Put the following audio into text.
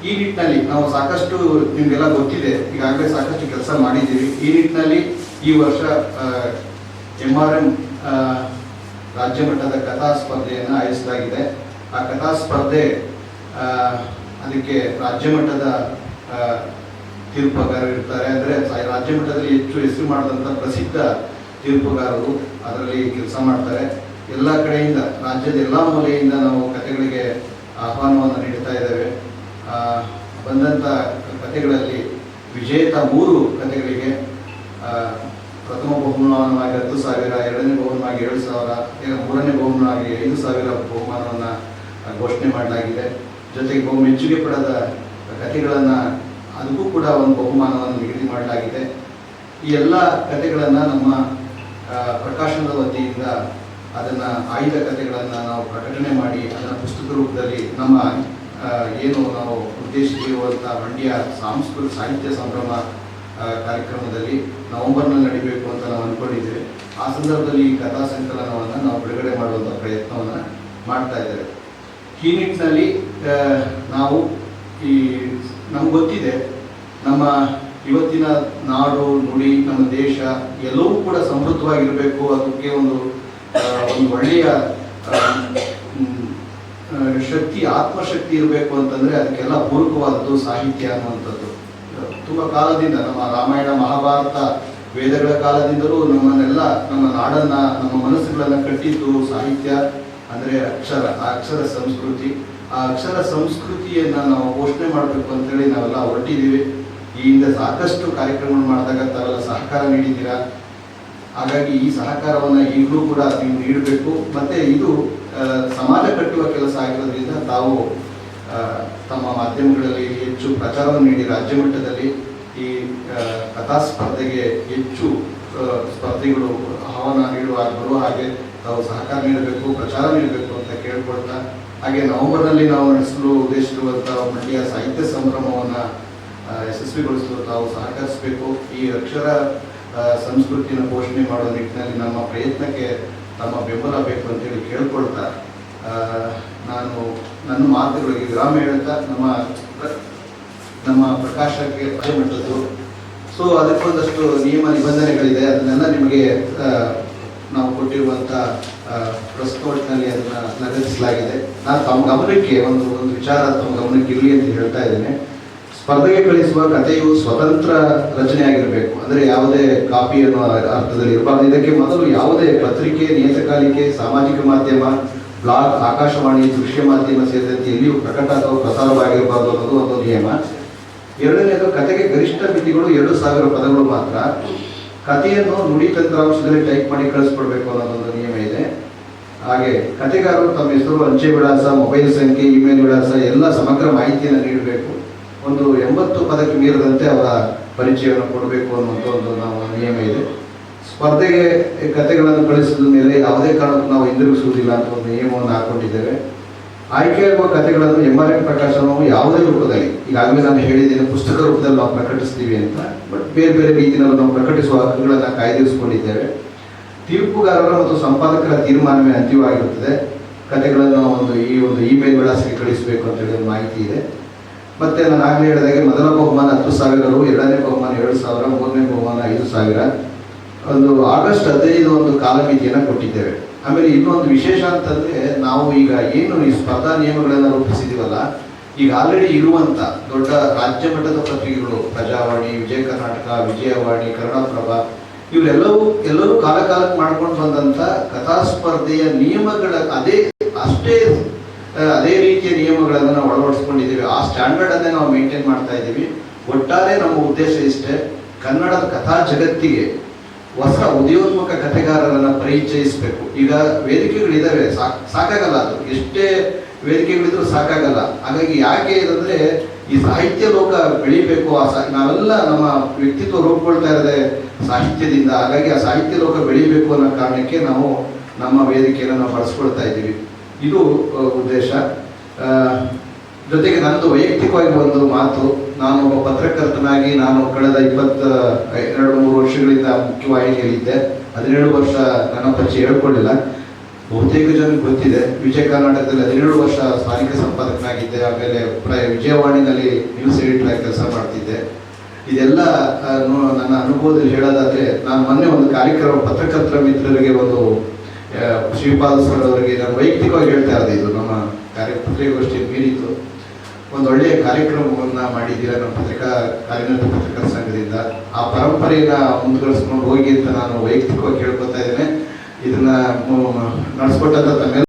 ಈ ನಿಟ್ಟಿನಲ್ಲಿ ನಾವು ಸಾಕಷ್ಟು ನಿಮಗೆಲ್ಲ ಗೊತ್ತಿದೆ, ಈಗಾಗಲೇ ಸಾಕಷ್ಟು ಕೆಲಸ ಮಾಡಿದ್ದೀವಿ. ಈ ನಿಟ್ಟಿನಲ್ಲಿ ಈ ವರ್ಷ MRM ರಾಜ್ಯ ಮಟ್ಟದ ಕಥಾ ಸ್ಪರ್ಧೆಯನ್ನು ಆಯೋಜಿಸಲಾಗಿದೆ. ಆ ಕಥಾ ಸ್ಪರ್ಧೆ ಅದಕ್ಕೆ ರಾಜ್ಯ ಮಟ್ಟದ ತೀರ್ಪುಗಾರರು ಇರ್ತಾರೆ. ಅಂದರೆ ರಾಜ್ಯ ಮಟ್ಟದಲ್ಲಿ ಹೆಚ್ಚು ಹೆಸರು ಮಾಡಿದಂಥ ಪ್ರಸಿದ್ಧ ತೀರ್ಪುಗಾರರು ಅದರಲ್ಲಿ ಕೆಲಸ ಮಾಡ್ತಾರೆ. ಎಲ್ಲ ಕಡೆಯಿಂದ, ರಾಜ್ಯದ ಎಲ್ಲ ಮೂಲೆಯಿಂದ ನಾವು ಕಥೆಗಳಿಗೆ ಆಹ್ವಾನವನ್ನು ನೀಡ್ತಾ ಇದ್ದೇವೆ. ಬಂದಂಥ ಕಥೆಗಳಲ್ಲಿ ವಿಜೇತ 3 ಕಥೆಗಳಿಗೆ ಪ್ರಥಮ ಬಹುಮಾನವಾಗಿ 10,000, ಎರಡನೇ ಬಹುಮಾನವಾಗಿ 7,000, ಮೂರನೇ ಬಹುಮಾನವಾಗಿ 5,000 ಬಹುಮಾನವನ್ನು ಘೋಷಣೆ ಮಾಡಲಾಗಿದೆ. ಜೊತೆಗೆ ಮೆಚ್ಚುಗೆ ಪಡೆದ ಕಥೆಗಳನ್ನು ಅದಕ್ಕೂ ಕೂಡ ಒಂದು ಬಹುಮಾನವನ್ನು ನಿಗದಿ ಮಾಡಲಾಗಿದೆ. ಈ ಎಲ್ಲ ಕಥೆಗಳನ್ನು ನಮ್ಮ ಪ್ರಕಾಶನದ ವತಿಯಿಂದ ಅದನ್ನು ಆಯ್ದ ಕಥೆಗಳನ್ನು ನಾವು ಪ್ರಕಟಣೆ ಮಾಡಿ ಅದನ್ನು ಪುಸ್ತಕ ರೂಪದಲ್ಲಿ ನಮ್ಮ ಏನು ನಾವು ಉದ್ದೇಶಿಸಿರುವಂಥ ಮಂಡ್ಯ ಸಾಂಸ್ಕೃತಿಕ ಸಾಹಿತ್ಯ ಸಂಭ್ರಮ ಕಾರ್ಯಕ್ರಮದಲ್ಲಿ ನವೆಂಬರ್ನಲ್ಲಿ ನಡೀಬೇಕು ಅಂತ ನಾವು ಅಂದ್ಕೊಂಡಿದ್ದೇವೆ. ಆ ಸಂದರ್ಭದಲ್ಲಿ ಈ ಕಥಾ ಸಂಕಲನವನ್ನು ನಾವು ಬಿಡುಗಡೆ ಮಾಡುವಂಥ ಪ್ರಯತ್ನವನ್ನು ಮಾಡ್ತಾ ಇದ್ದೇವೆ. ಈ ನಿಟ್ಟಿನಲ್ಲಿ ನಾವು ನಮ್ಗೆ ಗೊತ್ತಿದೆ, ನಮ್ಮ ಇವತ್ತಿನ ನಾಡು ನುಡಿ, ನಮ್ಮ ದೇಶ ಎಲ್ಲವೂ ಕೂಡ ಸಮೃದ್ಧವಾಗಿರಬೇಕು. ಅದಕ್ಕೆ ಒಂದು ಒಳ್ಳೆಯ ಶಕ್ತಿ, ಆತ್ಮಶಕ್ತಿ ಇರಬೇಕು ಅಂತಂದರೆ ಅದಕ್ಕೆಲ್ಲ ಪೂರಕವಾದದ್ದು ಸಾಹಿತ್ಯ ಅನ್ನುವಂಥದ್ದು. ತುಂಬ ಕಾಲದಿಂದ, ನಮ್ಮ ರಾಮಾಯಣ ಮಹಾಭಾರತ ವೇದಗಳ ಕಾಲದಿಂದಲೂ ನಮ್ಮನ್ನೆಲ್ಲ, ನಮ್ಮ ನಾಡನ್ನು, ನಮ್ಮ ಮನಸ್ಸುಗಳನ್ನು ಕಟ್ಟಿದ್ದು ಸಾಹಿತ್ಯ ಅಂದರೆ ಅಕ್ಷರ. ಆ ಅಕ್ಷರ ಸಂಸ್ಕೃತಿ, ಆ ಅಕ್ಷರ ಸಂಸ್ಕೃತಿಯನ್ನು ನಾವು ಪೋಷಣೆ ಮಾಡಬೇಕು ಅಂತೇಳಿ ನಾವೆಲ್ಲ ಹೊರಟಿದ್ದೀವಿ. ಈ ಹಿಂದೆ ಸಾಕಷ್ಟು ಕಾರ್ಯಕ್ರಮಗಳು ಮಾಡಿದಾಗ ತಾವೆಲ್ಲ ಸಹಕಾರ ನೀಡಿದ್ದೀರಾ. ಹಾಗಾಗಿ ಈ ಸಹಕಾರವನ್ನು ಈಗಲೂ ಕೂಡ ನೀವು ನೀಡಬೇಕು. ಮತ್ತು ಇದು ಸಮಾಜ ಕಟ್ಟುವ ಕೆಲಸ ಆಗಿರೋದ್ರಿಂದ ತಾವು ತಮ್ಮ ಮಾಧ್ಯಮಗಳಲ್ಲಿ ಹೆಚ್ಚು ಪ್ರಚಾರವನ್ನು ನೀಡಿ ರಾಜ್ಯ ಮಟ್ಟದಲ್ಲಿ ಈ ಕಥಾ ಸ್ಪರ್ಧೆಗೆ ಹೆಚ್ಚು ಸ್ಪರ್ಧಿಗಳು ಆಹ್ವಾನ ಬರುವ ಹಾಗೆ ತಾವು ಸಹಕಾರ ನೀಡಬೇಕು, ಪ್ರಚಾರ ನೀಡಬೇಕು ಅಂತ ಕೇಳ್ಕೊಳ್ತಾ, ಹಾಗೆ ನವೆಂಬರ್ನಲ್ಲಿ ನಾವು ನಡೆಸಲು ಉದ್ದೇಶಿಸಿರುವಂಥ ಮಂಡ್ಯ ಸಾಹಿತ್ಯ ಸಂಭ್ರಮವನ್ನು ಯಶಸ್ವಿಗೊಳಿಸಲು ತಾವು ಸಹಕರಿಸಬೇಕು. ಈ ಅಕ್ಷರ ಸಂಸ್ಕೃತಿಯನ್ನು ಪೋಷಣೆ ಮಾಡುವ ನಿಟ್ಟಿನಲ್ಲಿ ನಮ್ಮ ಪ್ರಯತ್ನಕ್ಕೆ ತಮ್ಮ ಬೆಂಬಲ ಬೇಕು ಅಂತೇಳಿ ಕೇಳ್ಕೊಳ್ತಾ ನಾನು ನನ್ನ ಮಾತುಗಳಿಗೆ ವಿರಾಮ ಹೇಳ್ತಾ ನಮ್ಮ ಪ್ರಕಾಶಕ್ಕೆ ರಾಜ್ಯ ಮಟ್ಟದ್ದು ಸೊ ಅದಕ್ಕೊಂದಷ್ಟು ನಿಯಮ ನಿಬಂಧನೆಗಳಿದೆ. ಅದನ್ನೆಲ್ಲ ನಿಮಗೆ ನಾವು ಕೊಟ್ಟಿರುವಂಥ ಪ್ರೆಸ್ ನೋಟ್ನಲ್ಲಿ ಅದನ್ನು ಲಗತ್ತಿಸಲಾಗಿದೆ. ನಾನು ತಮ್ಮ ಗಮನಕ್ಕೆ ಒಂದು ವಿಚಾರ ತಮ್ಮ ಗಮನಕ್ಕೆ ಇರಲಿ ಅಂತ ಹೇಳ್ತಾ ಇದ್ದೇನೆ. ಸ್ಪರ್ಧೆಗೆ ಕಳಿಸುವ ಕಥೆಯು ಸ್ವತಂತ್ರ ರಚನೆ ಆಗಿರಬೇಕು. ಅಂದರೆ ಯಾವುದೇ ಕಾಪಿ ಅನ್ನೋ ಅರ್ಥದಲ್ಲಿ ಇರಬಾರ್ದು. ಇದಕ್ಕೆ ಮೊದಲು ಯಾವುದೇ ಪತ್ರಿಕೆ, ನಿಯತಕಾಲಿಕೆ, ಸಾಮಾಜಿಕ ಮಾಧ್ಯಮ, ಬ್ಲಾಗ್, ಆಕಾಶವಾಣಿ, ದೃಶ್ಯ ಮಾಧ್ಯಮ ಸೇರಿದಂತೆ ಎಲ್ಲಿಯೂ ಪ್ರಕಟ ಅಥವಾ ಪ್ರಸಾರವಾಗಿರಬಾರ್ದು ಅನ್ನೋದು ಒಂದು ನಿಯಮ. ಎರಡನೇದು, ಕಥೆಗೆ ಗರಿಷ್ಠ ಮಿತಿಗಳು 2,000 ಪದಗಳು ಮಾತ್ರ. ಕಥೆಯನ್ನು ನುಡಿ ತಂತ್ರಾಂಶದಲ್ಲಿ ಟೈಪ್ ಮಾಡಿ ಕಳಿಸ್ಕೊಡ್ಬೇಕು ಅನ್ನೋದೊಂದು ನಿಯಮ ಇದೆ. ಹಾಗೆ ಕಥೆಗಾರರು ತಮ್ಮ ಹೆಸರು, ಅಂಚೆ ವಿಳಾಸ, ಮೊಬೈಲ್ ಸಂಖ್ಯೆ, ಇಮೇಲ್ ವಿಳಾಸ ಎಲ್ಲ ಸಮಗ್ರ ಮಾಹಿತಿಯನ್ನು ನೀಡಬೇಕು. ಒಂದು 80 ಪದಕ್ಕೆ ಮೀರದಂತೆ ಅವರ ಪರಿಚಯವನ್ನು ಕೊಡಬೇಕು ಅನ್ನುವಂಥ ಒಂದು ನಾವು ನಿಯಮ ಇದೆ. ಸ್ಪರ್ಧೆಗೆ ಕಥೆಗಳನ್ನು ಕಳಿಸಿದ ಮೇಲೆ ಯಾವುದೇ ಕಾರಣಕ್ಕೂ ನಾವು ಹಿಂದಿರುಗಿಸುವುದಿಲ್ಲ ಅಂತ ಒಂದು ನಿಯಮವನ್ನು ಹಾಕೊಂಡಿದ್ದೇವೆ. ಆಯ್ಕೆಯಾಗುವ ಕಥೆಗಳನ್ನು MRM ಪ್ರಕಾಶನವು ಯಾವುದೇ ರೂಪದಲ್ಲಿ, ಈಗಾಗಲೇ ನಾನು ಹೇಳಿದ್ದೇನೆ, ಪುಸ್ತಕ ರೂಪದಲ್ಲಿ ನಾವು ಪ್ರಕಟಿಸ್ತೀವಿ ಅಂತ, ಬಟ್ ಬೇರೆ ಬೇರೆ ರೀತಿಯಲ್ಲಿ ನಾವು ಪ್ರಕಟಿಸುವ ಹಕ್ಕುಗಳನ್ನು ಕಾಯ್ದಿರಿಸಿಕೊಂಡಿದ್ದೇವೆ. ತೀರ್ಪುಗಾರರ ಮತ್ತು ಸಂಪಾದಕರ ತೀರ್ಮಾನವೇ ಅಂತಿಮವಾಗಿರುತ್ತದೆ. ಕಥೆಗಳನ್ನು ಈ ಒಂದು ಇಮೇಲ್ ವಿಳಾಸಕ್ಕೆ ಕಳಿಸಬೇಕು ಅಂತೇಳಿ ಒಂದು ಮಾಹಿತಿ ಇದೆ. ಮತ್ತು ನಾನು ಆಗಲೇ ಹೇಳಿದಾಗೆ ಮೊದಲ ಬಹುಮಾನ 10,000, ಎರಡನೇ ಬಹುಮಾನ 7,000, ಮೂರನೇ ಬಹುಮಾನ 5,000. ಒಂದು ಆಗಸ್ಟ್ 15 ಒಂದು ಕಾಲಮಿತಿಯನ್ನು ಕೊಟ್ಟಿದ್ದೇವೆ. ಆಮೇಲೆ ಇನ್ನೊಂದು ವಿಶೇಷ ಅಂತಂದರೆ, ನಾವು ಈಗ ಏನು ಈ ಸ್ಪರ್ಧಾ ನಿಯಮಗಳನ್ನು ರೂಪಿಸಿದ್ದೀವಲ್ಲ, ಈಗ ಆಲ್ರೆಡಿ ಇರುವಂಥ ದೊಡ್ಡ ರಾಜ್ಯ ಮಟ್ಟದ ಪತ್ರಿಕೆಗಳು, ಪ್ರಜಾವಾಣಿ, ವಿಜಯ ಕರ್ನಾಟಕ, ವಿಜಯವಾಣಿ, ಕನ್ನಡಪ್ರಭ, ಇವರೆಲ್ಲರೂ ಕಾಲಕ್ಕೆ ಮಾಡ್ಕೊಂಡು ಬಂದಂಥ ಕಥಾ ಸ್ಪರ್ಧೆಯ ನಿಯಮಗಳ ಅದೇ ರೀತಿಯ ನಿಯಮಗಳನ್ನು ನಾವು ಅಳವಡಿಸ್ಕೊಂಡಿದ್ದೀವಿ. ಆ ಸ್ಟ್ಯಾಂಡರ್ಡನ್ನೇ ನಾವು ಮೇಂಟೈನ್ ಮಾಡ್ತಾ ಇದ್ದೀವಿ. ಒಟ್ಟಾರೆ ನಮ್ಮ ಉದ್ದೇಶ ಇಷ್ಟೇ, ಕನ್ನಡದ ಕಥಾ ಜಗತ್ತಿಗೆ ಹೊಸ ಉದಯೋನ್ಮುಖ ಕಥೆಗಾರರನ್ನು ಪರಿಚಯಿಸಬೇಕು. ಈಗ ವೇದಿಕೆಗಳಿದ್ದಾವೆ, ಸಾಕಾಗಲ್ಲ, ಅದು ಎಷ್ಟೇ ವೇದಿಕೆಗಳಿದ್ರೂ ಸಾಕಾಗಲ್ಲ. ಹಾಗಾಗಿ ಯಾಕೆ ಇದಂದರೆ, ಈ ಸಾಹಿತ್ಯ ಲೋಕ ಬೆಳಿಬೇಕು. ನಾವೆಲ್ಲ ನಮ್ಮ ವ್ಯಕ್ತಿತ್ವ ರೂಪುಗೊಳ್ತಾ ಇರೋದೇ ಸಾಹಿತ್ಯದಿಂದ. ಹಾಗಾಗಿ ಆ ಸಾಹಿತ್ಯ ಲೋಕ ಬೆಳಿಬೇಕು ಅನ್ನೋ ಕಾರಣಕ್ಕೆ ನಾವು ನಮ್ಮ ವೇದಿಕೆಯನ್ನು ನಾವು ಬಳಸ್ಕೊಳ್ತಾ ಇದ್ದೀವಿ. ಇದು ಉದ್ದೇಶ. ಜೊತೆಗೆ ನನ್ನದು ವೈಯಕ್ತಿಕವಾಗಿ ಒಂದು ಮಾತು, ನಾನು ಒಬ್ಬ ಪತ್ರಕರ್ತನಾಗಿ ನಾನು ಕಳೆದ 22-23 ವರ್ಷಗಳಿಂದ ಮುಖ್ಯವಾಹಿನಿಯಲ್ಲಿದ್ದೆ. 17 ವರ್ಷ ನನ್ನ ಪರಿಚಯ ಹೇಳ್ಕೊಳ್ಳಿಲ್ಲ. ಬಹುತೇಕ ಜನಕ್ಕೆ ಗೊತ್ತಿದೆ. ವಿಜಯ ಕರ್ನಾಟಕದಲ್ಲಿ 17 ವರ್ಷ ಸ್ಥಾನಿಕ ಸಂಪಾದಕನಾಗಿದ್ದೆ. ಆಮೇಲೆ ವಿಜಯವಾಣಿನಲ್ಲಿ ನ್ಯೂಸ್ ಎಡಿಟರ್ ಆಗಿ ಕೆಲಸ ಮಾಡ್ತಿದ್ದೆ. ಇದೆಲ್ಲ ನನ್ನ ಅನುಭವದಲ್ಲಿ ಹೇಳೋದಾದ್ರೆ, ನಾನು ಮೊನ್ನೆ ಒಂದು ಕಾರ್ಯಕ್ರಮ ಪತ್ರಕರ್ತರ ಮಿತ್ರರಿಗೆ ಒಂದು ಶ್ರೀಪಾಲ್ ಸರ್ ಅವರಿಗೆ ನಾನು ವೈಯಕ್ತಿಕವಾಗಿ ಹೇಳ್ತಾ ಇರೋದು, ಇದು ನಮ್ಮ ಪತ್ರಿಕಾಗೋಷ್ಠಿ ಮೀರಿತು. ಒಂದು ಒಳ್ಳೆಯ ಕಾರ್ಯಕ್ರಮವನ್ನು ಮಾಡಿದ್ದೀರಾ ನಮ್ಮ ಕಾರ್ಯನಿರತ ಪತ್ರಕರ್ತರ ಸಂಘದಿಂದ. ಆ ಪರಂಪರೆಯನ್ನು ಮುಂದುವರಿಸ್ಕೊಂಡು ಹೋಗಿ ಅಂತ ನಾನು ವೈಯಕ್ತಿಕವಾಗಿ ಕೇಳ್ಕೊತಾ ಇದ್ದೇನೆ. ಇದನ್ನ ನಡೆಸ್ಕೊಟ್ಟಂತ ತಮ್ಮೆಲ್ಲ